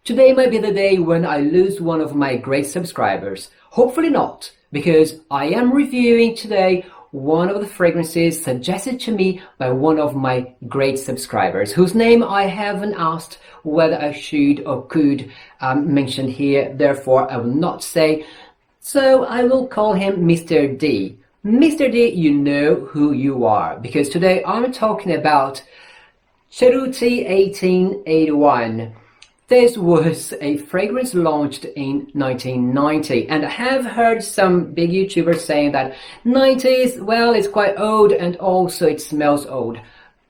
Today might be the day when I lose one of my great subscribers. Hopefully not, because I am reviewing today one of the fragrances suggested to me by one of my great subscribers, whose name I haven't asked whether I should or could mention here, therefore I will not say. So I will call him Mr. D. Mr. D, you know who you are, because today I'm talking about Cerruti 1881. This was a fragrance launched in 1990, and I have heard some big YouTubers saying that 90s, well, it's quite old and also it smells old.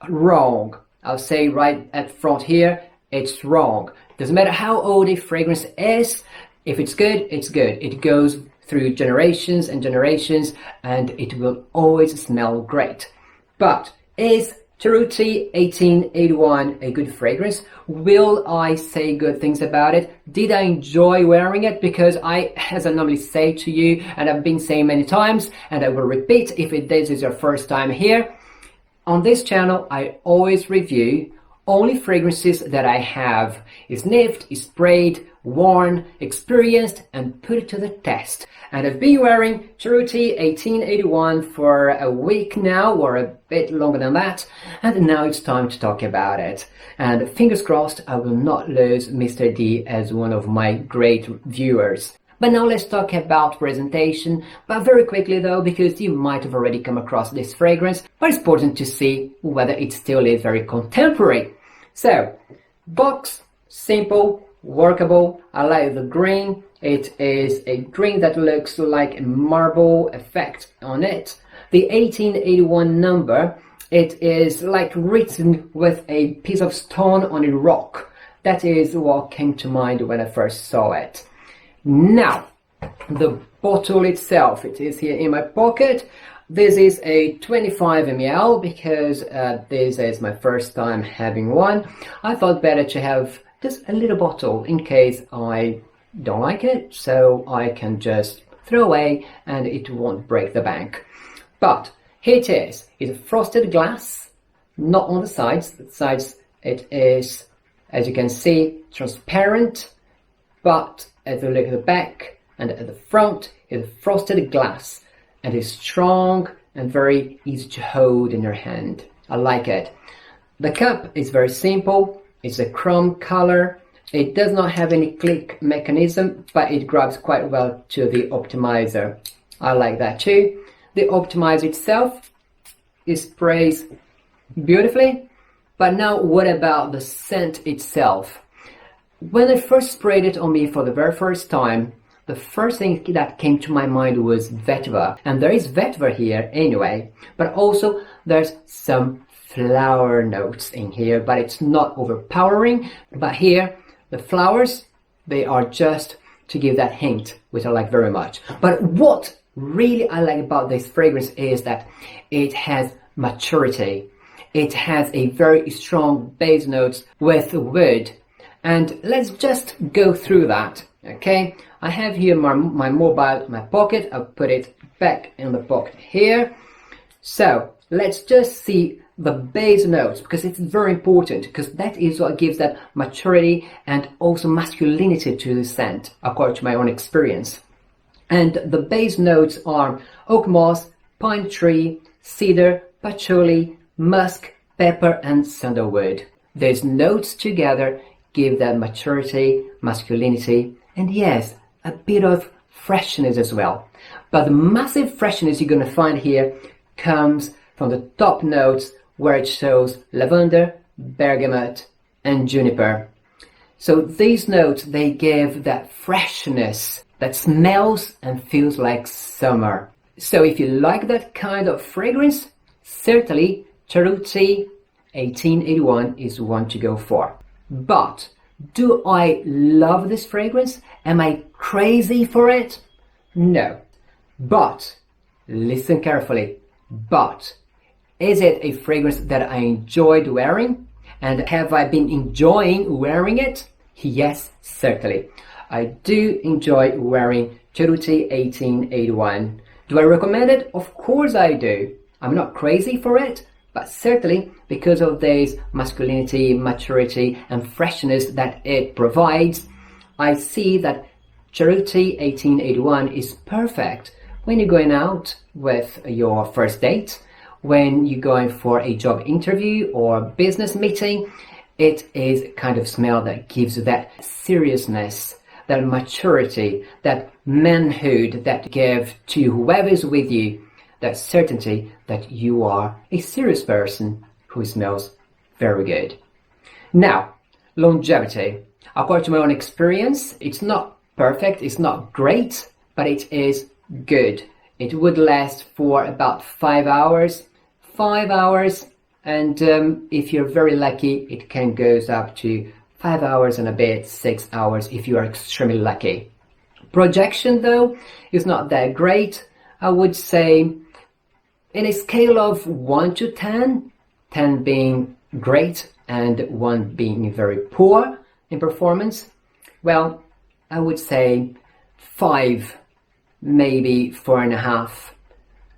Wrong. I'll say right at front here, it's wrong. Doesn't matter how old a fragrance is, if it's good, it's good. It goes through generations and generations and it will always smell great. But is Cerruti 1881 a good fragrance? Will I say good things about it? Did I enjoy wearing it? Because as I normally say to you, and I've been saying many times, and I will repeat if this is your first time here, on this channel I always review only fragrances that I have sniffed, sprayed, worn, experienced, and put it to the test. And I've been wearing Cerruti 1881 for a week now, or a bit longer than that, and now it's time to talk about it. And fingers crossed I will not lose Mr. D as one of my great viewers. But now let's talk about presentation, but very quickly though, because you might have already come across this fragrance, but it's important to see whether it still is very contemporary. So, box, simple, workable. I like the green. It is a green that looks like a marble effect on it. The 1881 number, it is like written with a piece of stone on a rock. That is what came to mind when I first saw it. Now, the bottle itself, it is here in my pocket. This is a 25 ml because this is my first time having one. I thought better to have just a little bottle in case I don't like it, so I can just throw away and it won't break the bank. But here it is. It's a frosted glass, not on the sides. The sides, it is, as you can see, transparent, but as you look at the back and at the front, it's frosted glass. And it's strong and very easy to hold in your hand. I like it. The cup is very simple. It's a chrome color. It does not have any click mechanism, but it grabs quite well to the optimizer. I like that too. The optimizer itself, it sprays beautifully. But now what about the scent itself? When I first sprayed it on me for the very first time, the first thing that came to my mind was vetiver, and there is vetiver here anyway, but also there's some flower notes in here, but it's not overpowering. But here, the flowers, they are just to give that hint, which I like very much. But what really I like about this fragrance is that it has maturity. It has a very strong base notes with wood. And let's just go through that, okay? I have here my mobile in my pocket. I'll put it back in the pocket here. So let's just see the base notes, because it's very important, because that is what gives that maturity and also masculinity to the scent, according to my own experience. And the base notes are oak moss, pine tree, cedar, patchouli, musk, pepper, and sandalwood. These notes together give that maturity, masculinity, and yes, a bit of freshness as well. But the massive freshness you're going to find here comes from the top notes, where it shows lavender, bergamot, and juniper. So these notes, they give that freshness that smells and feels like summer. So if you like that kind of fragrance, certainly Cerruti 1881 is one to go for. But do I love this fragrance? Am I crazy for it? No. But, listen carefully, but, is it a fragrance that I enjoyed wearing? And have I been enjoying wearing it? Yes, certainly. I do enjoy wearing Cerruti 1881. Do I recommend it? Of course I do. I'm not crazy for it, but certainly because of this masculinity, maturity and freshness that it provides, I see that Cerruti 1881 is perfect when you're going out with your first date, when you're going for a job interview or business meeting. It is a kind of smell that gives you that seriousness, that maturity, that manhood that give to whoever is with you that certainty that you are a serious person who smells very good. Now, longevity. According to my own experience, it's not perfect, it's not great, but it is good. It would last for about 5 hours. 5 hours, and if you're very lucky, it can goes up to 5 hours and a bit, 6 hours if you are extremely lucky. Projection, though, is not that great. I would say in a scale of 1 to 10, 10 being great and 1 being very poor in performance, well, I would say 5, maybe 4.5,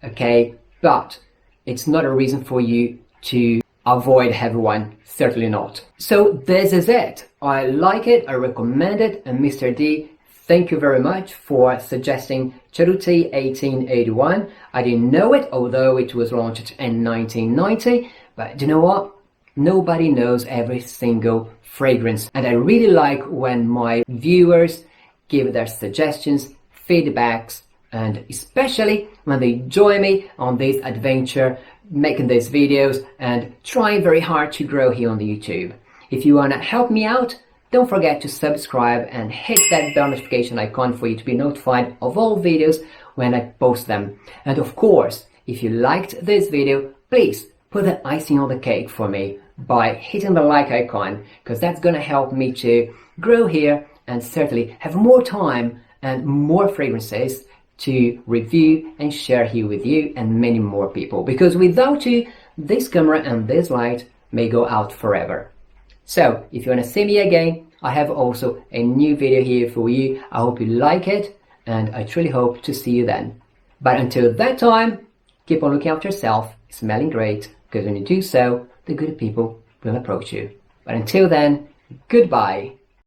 okay? But it's not a reason for you to avoid heavy one, certainly not. So this is it. I like it, I recommend it, and Mr. D, thank you very much for suggesting Cerruti 1881. I didn't know it, although it was launched in 1990, but you know what? Nobody knows every single fragrance, and I really like when my viewers give their suggestions, feedbacks, and especially when they join me on this adventure, making these videos and trying very hard to grow here on the YouTube. If you want to help me out, don't forget to subscribe and hit that bell notification icon for you to be notified of all videos when I post them. And of course, if you liked this video, please put the icing on the cake for me by hitting the like icon, because that's going to help me to grow here and certainly have more time and more fragrances to review and share here with you and many more people, because without you, this camera and this light may go out forever. So if you want to see me again, I have also a new video here for you. I hope you like it, and I truly hope to see you then. But until that time, keep on looking after yourself, smelling great, because when you do so, the good people will approach you. But until then, goodbye.